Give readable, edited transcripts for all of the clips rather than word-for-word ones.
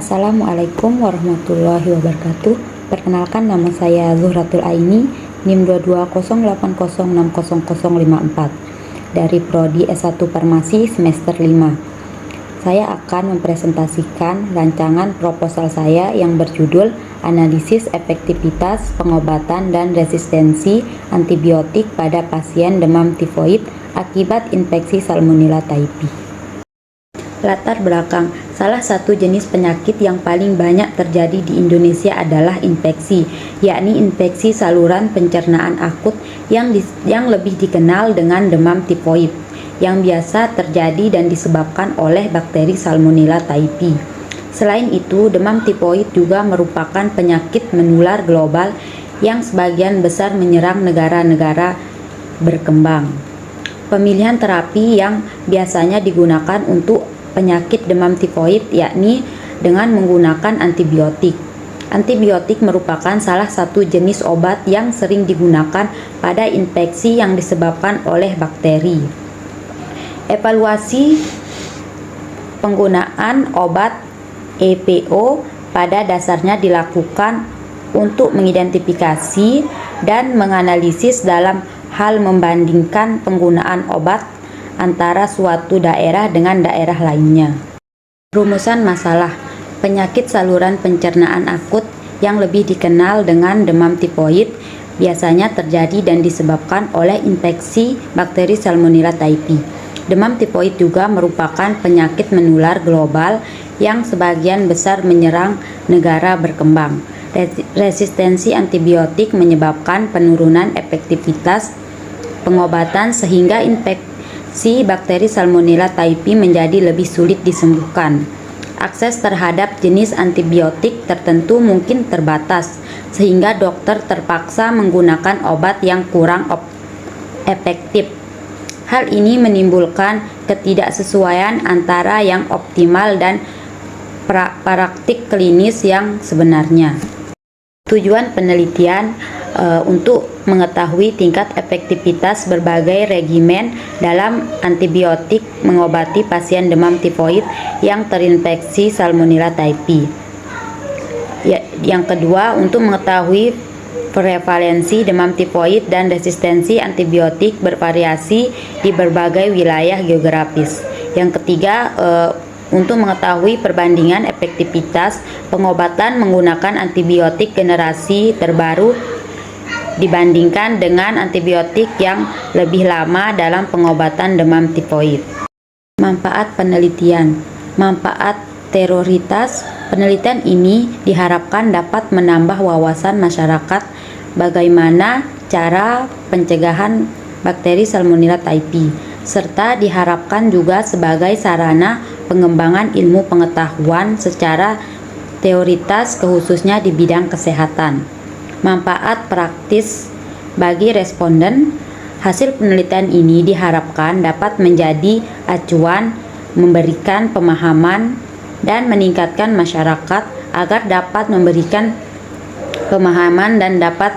Assalamualaikum warahmatullahi wabarakatuh. Perkenalkan, nama saya Zuhratul Aini, NIM 22080600054 dari Prodi S1 Farmasi semester 5. Saya akan mempresentasikan rancangan proposal saya yang berjudul Analisis Efektivitas Pengobatan dan Resistensi Antibiotik pada Pasien Demam Tifoid Akibat Infeksi Salmonella Typhi. Latar belakang: salah satu jenis penyakit yang paling banyak terjadi di Indonesia adalah infeksi, yakni infeksi saluran pencernaan akut yang lebih dikenal dengan demam tifoid, yang biasa terjadi dan disebabkan oleh bakteri Salmonella Typhi. Selain itu, demam tifoid juga merupakan penyakit menular global yang sebagian besar menyerang negara-negara berkembang. Pemilihan terapi yang biasanya digunakan untuk penyakit demam tifoid yakni dengan menggunakan antibiotik. Antibiotik merupakan salah satu jenis obat yang sering digunakan pada infeksi yang disebabkan oleh bakteri. Evaluasi penggunaan obat EPO pada dasarnya dilakukan untuk mengidentifikasi dan menganalisis dalam hal membandingkan penggunaan obat antara suatu daerah dengan daerah lainnya. Rumusan masalah: penyakit saluran pencernaan akut yang lebih dikenal dengan demam tifoid biasanya terjadi dan disebabkan oleh infeksi bakteri Salmonella Typhi. Demam tifoid juga merupakan penyakit menular global yang sebagian besar menyerang negara berkembang. Resistensi antibiotik menyebabkan penurunan efektivitas pengobatan sehingga infeksi bakteri Salmonella Typhi menjadi lebih sulit disembuhkan. Akses terhadap jenis antibiotik tertentu mungkin terbatas, sehingga dokter terpaksa menggunakan obat yang kurang efektif. Hal ini menimbulkan ketidaksesuaian antara yang optimal dan praktik klinis yang sebenarnya. Tujuan penelitian untuk mengetahui tingkat efektivitas berbagai regimen dalam antibiotik mengobati pasien demam tifoid yang terinfeksi Salmonella Typhi. Yang kedua, untuk mengetahui prevalensi demam tifoid dan resistensi antibiotik bervariasi di berbagai wilayah geografis. Yang ketiga, untuk mengetahui perbandingan efektivitas pengobatan menggunakan antibiotik generasi terbaru dibandingkan dengan antibiotik yang lebih lama dalam pengobatan demam tifoid. Manfaat penelitian. Manfaat teoritas penelitian ini diharapkan dapat menambah wawasan masyarakat bagaimana cara pencegahan bakteri Salmonella Typhi, serta diharapkan juga sebagai sarana pengembangan ilmu pengetahuan secara teoritas khususnya di bidang kesehatan. Manfaat praktis bagi responden. Hasil penelitian ini diharapkan dapat menjadi acuan, memberikan pemahaman, dan meningkatkan masyarakat agar dapat memberikan pemahaman dan dapat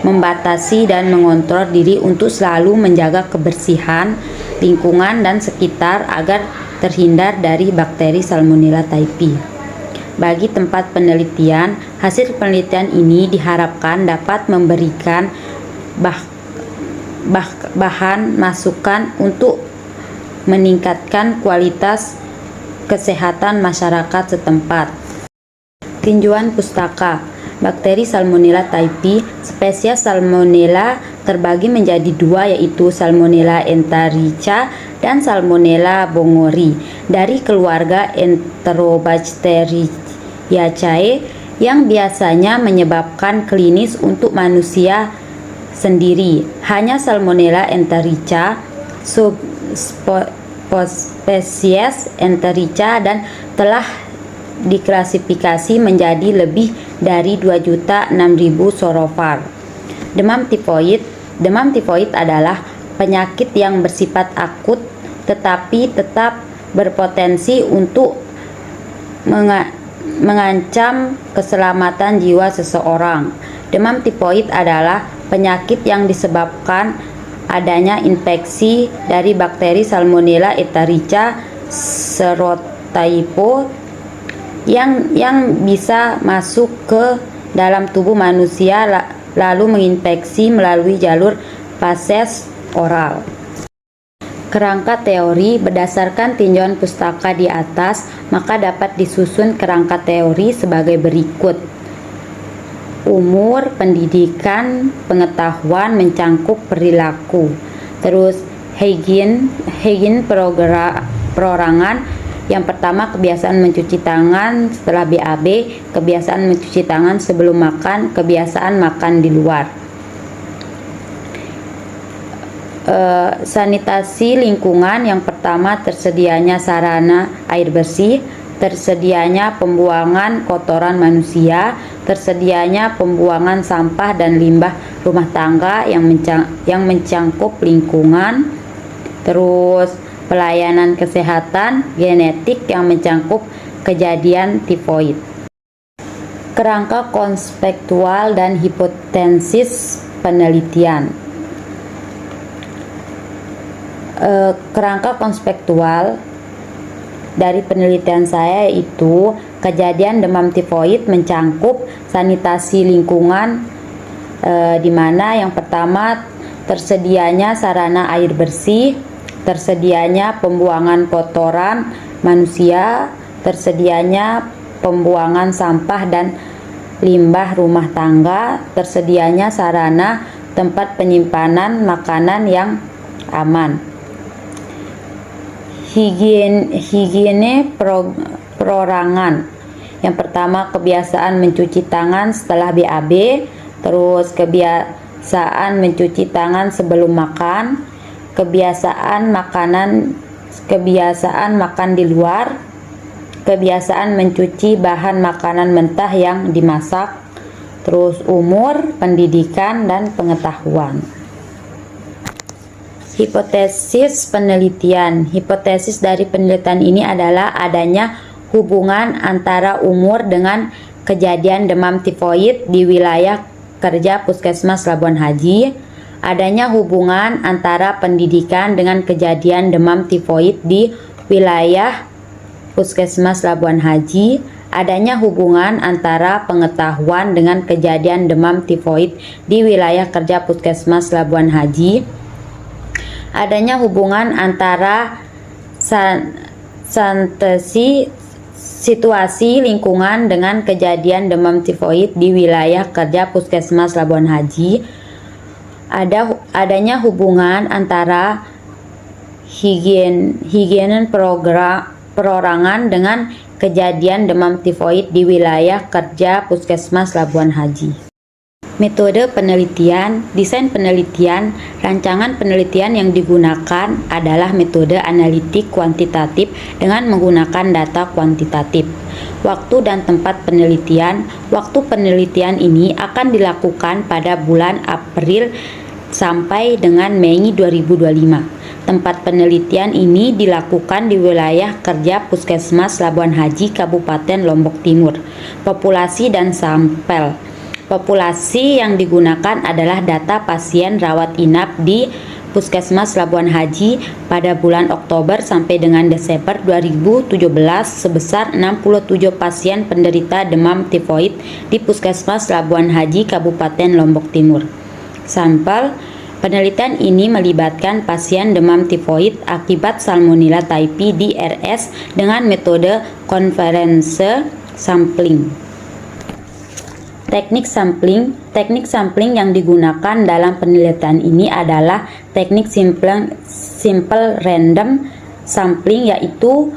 membatasi dan mengontrol diri untuk selalu menjaga kebersihan lingkungan dan sekitar agar terhindar dari bakteri Salmonella Typhi. Bagi tempat penelitian, hasil penelitian ini diharapkan dapat memberikan bahan masukan untuk meningkatkan kualitas kesehatan masyarakat setempat. Tinjauan pustaka. Bakteri Salmonella Typhi, spesies Salmonella terbagi menjadi dua, yaitu Salmonella enterica dan Salmonella bongori dari keluarga Enterobacteriaceae yang biasanya menyebabkan klinis untuk manusia sendiri. Hanya Salmonella enterica, subspesies enterica, dan telah diklasifikasi menjadi lebih dari 2.006.000 sorovar. Demam tifoid. Demam tifoid adalah penyakit yang bersifat akut tetapi tetap berpotensi untuk mengancam keselamatan jiwa seseorang. Demam tifoid adalah penyakit yang disebabkan adanya infeksi dari bakteri Salmonella enterica serotype yang bisa masuk ke dalam tubuh manusia lalu menginfeksi melalui jalur fases oral. Kerangka teori berdasarkan tinjauan pustaka di atas, maka dapat disusun kerangka teori sebagai berikut. Umur, pendidikan, pengetahuan mencangkup perilaku. Terus hygiene perorangan. Yang pertama, kebiasaan mencuci tangan setelah BAB, kebiasaan mencuci tangan sebelum makan, kebiasaan makan di luar. Sanitasi lingkungan, yang pertama tersedianya sarana air bersih, tersedianya pembuangan kotoran manusia, tersedianya pembuangan sampah dan limbah rumah tangga yang mencangkup lingkungan, terus pelayanan kesehatan genetik yang mencangkup kejadian tifoid. Kerangka konspektual dan hipotesis penelitian. Kerangka konspektual dari penelitian saya itu kejadian demam tifoid mencangkup sanitasi lingkungan, di mana yang pertama tersedianya sarana air bersih, tersedianya pembuangan kotoran manusia, tersedianya pembuangan sampah dan limbah rumah tangga, tersedianya sarana tempat penyimpanan makanan yang aman. Higiene perorangan. Yang pertama, kebiasaan mencuci tangan setelah BAB, terus kebiasaan mencuci tangan sebelum makan, kebiasaan makan di luar, kebiasaan mencuci bahan makanan mentah yang dimasak, terus umur, pendidikan, dan pengetahuan. Hipotesis penelitian. Hipotesis dari penelitian ini adalah adanya hubungan antara umur dengan kejadian demam tifoid di wilayah kerja Puskesmas Labuan Haji, adanya hubungan antara pendidikan dengan kejadian demam tifoid di wilayah Puskesmas Labuan Haji, adanya hubungan antara pengetahuan dengan kejadian demam tifoid di wilayah kerja Puskesmas Labuan Haji, adanya hubungan antara situasi lingkungan dengan kejadian demam tifoid di wilayah kerja Puskesmas Labuan Haji, adanya hubungan antara higiene perorangan dengan kejadian demam tifoid di wilayah kerja Puskesmas Labuan Haji. Metode penelitian, desain penelitian, rancangan penelitian yang digunakan adalah metode analitik kuantitatif dengan menggunakan data kuantitatif. Waktu dan tempat penelitian. Waktu penelitian ini akan dilakukan pada bulan April sampai dengan Mei 2025. Tempat penelitian ini dilakukan di wilayah kerja Puskesmas Labuan Haji, Kabupaten Lombok Timur. Populasi dan sampel. Populasi yang digunakan adalah data pasien rawat inap di Puskesmas Labuan Haji pada bulan Oktober sampai dengan Desember 2017 sebesar 67 pasien penderita demam tifoid di Puskesmas Labuan Haji, Kabupaten Lombok Timur. Sampel penelitian ini melibatkan pasien demam tifoid akibat Salmonella typhi DRS dengan metode conference sampling. Teknik sampling yang digunakan dalam penelitian ini adalah teknik simple random sampling, yaitu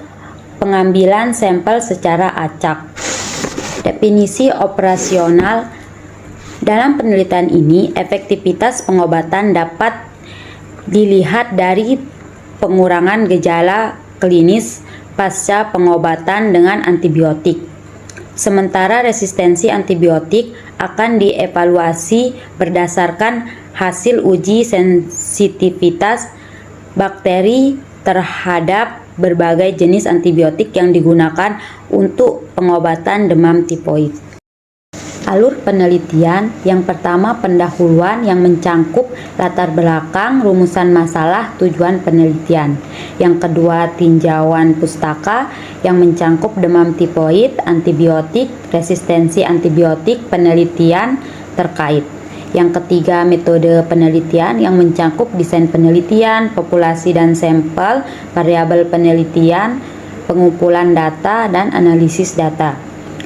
pengambilan sampel secara acak. Definisi operasional dalam penelitian ini, efektivitas pengobatan dapat dilihat dari pengurangan gejala klinis pasca pengobatan dengan antibiotik. Sementara resistensi antibiotik akan dievaluasi berdasarkan hasil uji sensitivitas bakteri terhadap berbagai jenis antibiotik yang digunakan untuk pengobatan demam tifoid. Alur penelitian yang pertama pendahuluan yang mencangkup latar belakang, rumusan masalah, tujuan penelitian. Yang kedua tinjauan pustaka yang mencangkup demam tifoid, antibiotik, resistensi antibiotik, penelitian terkait. Yang ketiga metode penelitian yang mencangkup desain penelitian, populasi dan sampel, variabel penelitian, pengumpulan data, dan analisis data.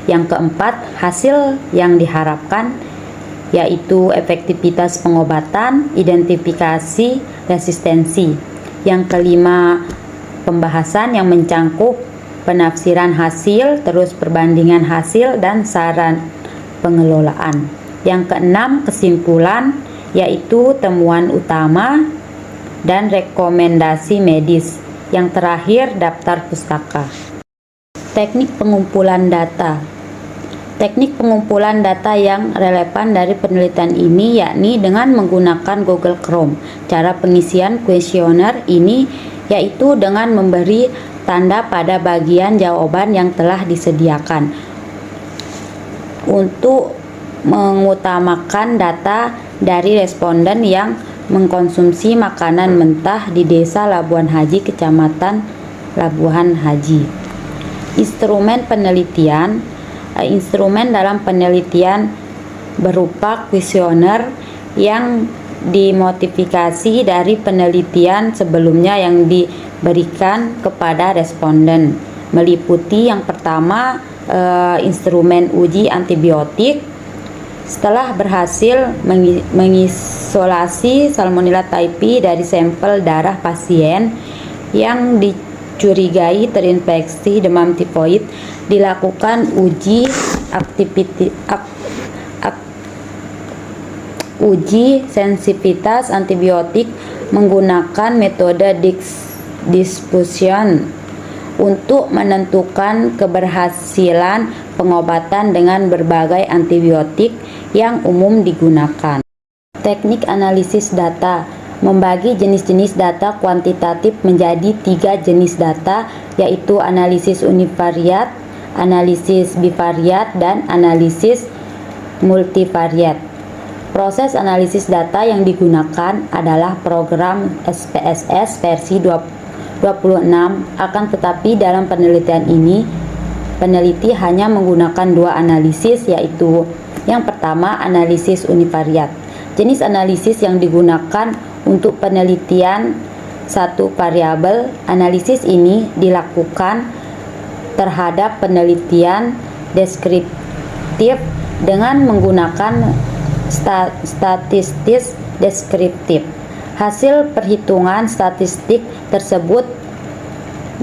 Yang keempat, hasil yang diharapkan, yaitu efektivitas pengobatan, identifikasi resistensi. Yang kelima, pembahasan yang mencangkup penafsiran hasil, terus perbandingan hasil, dan saran pengelolaan. Yang keenam, kesimpulan, yaitu temuan utama dan rekomendasi medis. Yang terakhir, daftar pustaka. Teknik pengumpulan data. Teknik pengumpulan data yang relevan dari penelitian ini yakni dengan menggunakan Google Chrome. Cara pengisian kuesioner ini yaitu dengan memberi tanda pada bagian jawaban yang telah disediakan. Untuk mengutamakan data dari responden yang mengkonsumsi makanan mentah di Desa Labuan Haji, Kecamatan Labuhan Haji. Instrumen penelitian. Instrumen dalam penelitian berupa kuesioner yang dimodifikasi dari penelitian sebelumnya yang diberikan kepada responden. Meliputi yang pertama instrumen uji antibiotik. Setelah berhasil mengisolasi Salmonella typhi dari sampel darah pasien yang dicurigai terinfeksi demam tifoid, dilakukan uji sensitivitas antibiotik menggunakan metode diffusion untuk menentukan keberhasilan pengobatan dengan berbagai antibiotik yang umum digunakan. Teknik analisis data membagi jenis-jenis data kuantitatif menjadi 3 jenis data, yaitu analisis univariat, analisis bivariat, dan analisis multivariat. Proses analisis data yang digunakan adalah program SPSS versi 26, akan tetapi dalam penelitian ini peneliti hanya menggunakan 2 analisis, yaitu yang pertama analisis univariat. Jenis analisis yang digunakan untuk penelitian satu variabel. Analisis ini dilakukan terhadap penelitian deskriptif dengan menggunakan statistik deskriptif. Hasil perhitungan statistik tersebut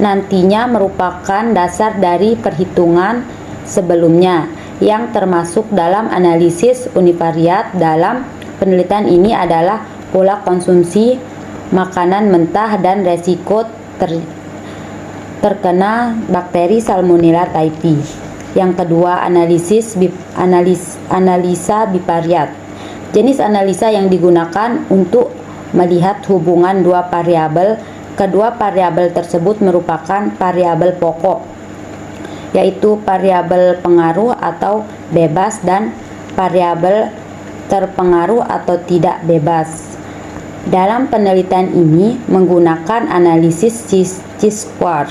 nantinya merupakan dasar dari perhitungan sebelumnya yang termasuk dalam analisis univariat. Dalam penelitian ini adalah pola konsumsi makanan mentah dan resiko terkena bakteri Salmonella typhi. Yang kedua, analisa bivariat. Jenis analisa yang digunakan untuk melihat hubungan 2 variabel. Kedua variabel tersebut merupakan variabel pokok, yaitu variabel pengaruh atau bebas dan variabel terpengaruh atau tidak bebas. Dalam penelitian ini menggunakan analisis chi-square,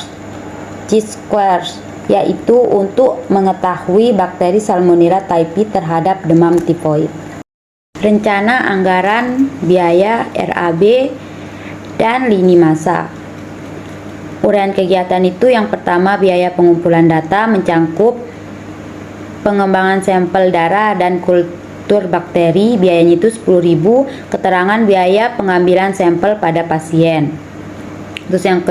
yaitu untuk mengetahui bakteri Salmonella typhi terhadap demam tifoid. Rencana anggaran biaya RAB dan lini masa. Uraian kegiatan itu yang pertama biaya pengumpulan data mencangkup pengembangan sampel darah dan kultur bakteri, biayanya itu 10.000, keterangan biaya pengambilan sampel pada pasien. Terus yang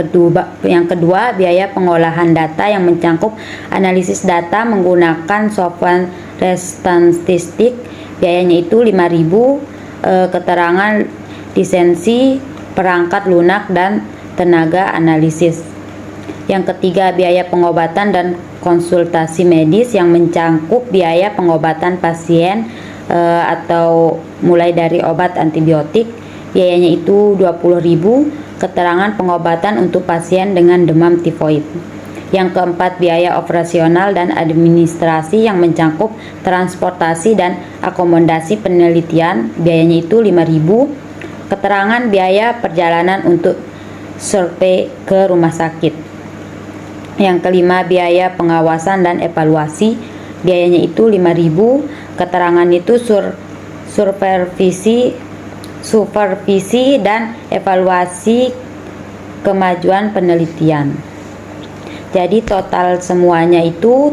kedua biaya pengolahan data yang mencangkup analisis data menggunakan software statistik, biayanya itu 5.000, keterangan lisensi perangkat lunak dan tenaga analisis. Yang ketiga biaya pengobatan dan konsultasi medis yang mencangkup biaya pengobatan pasien atau mulai dari obat antibiotik, biayanya itu 20.000, keterangan pengobatan untuk pasien dengan demam tifoid. Yang keempat, biaya operasional dan administrasi yang mencakup transportasi dan akomodasi penelitian, biayanya itu 5.000. Keterangan biaya perjalanan untuk survei ke rumah sakit. Yang kelima, biaya pengawasan dan evaluasi, biayanya itu 5.000. Keterangan itu supervisi dan evaluasi kemajuan penelitian. Jadi total semuanya itu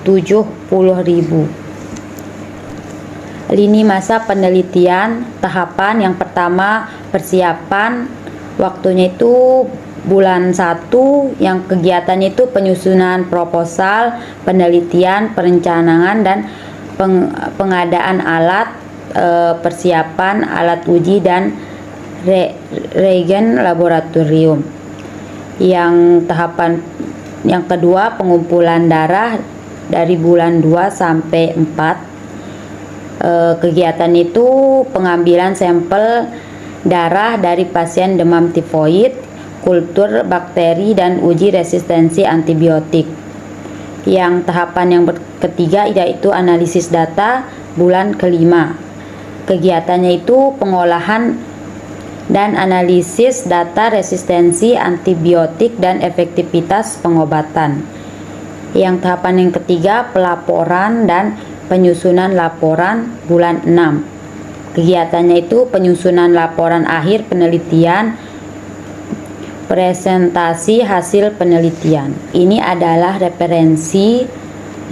70.000. Lini masa penelitian, tahapan yang pertama persiapan, waktunya itu bulan 1, yang kegiatan itu penyusunan proposal, penelitian, perencanaan dan pengadaan alat, persiapan alat uji dan reagen laboratorium. Yang tahapan yang kedua, pengumpulan darah dari bulan 2 sampai 4. Kegiatan itu pengambilan sampel darah dari pasien demam tifoid, kultur bakteri dan uji resistensi antibiotik. Yang tahapan yang ketiga yaitu analisis data bulan kelima. Kegiatannya itu pengolahan dan analisis data resistensi antibiotik dan efektivitas pengobatan. Yang tahapan yang ketiga, pelaporan dan penyusunan laporan bulan 6. Kegiatannya itu penyusunan laporan akhir penelitian, presentasi hasil penelitian. Ini adalah referensi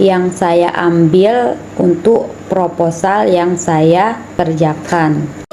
yang saya ambil untuk proposal yang saya kerjakan.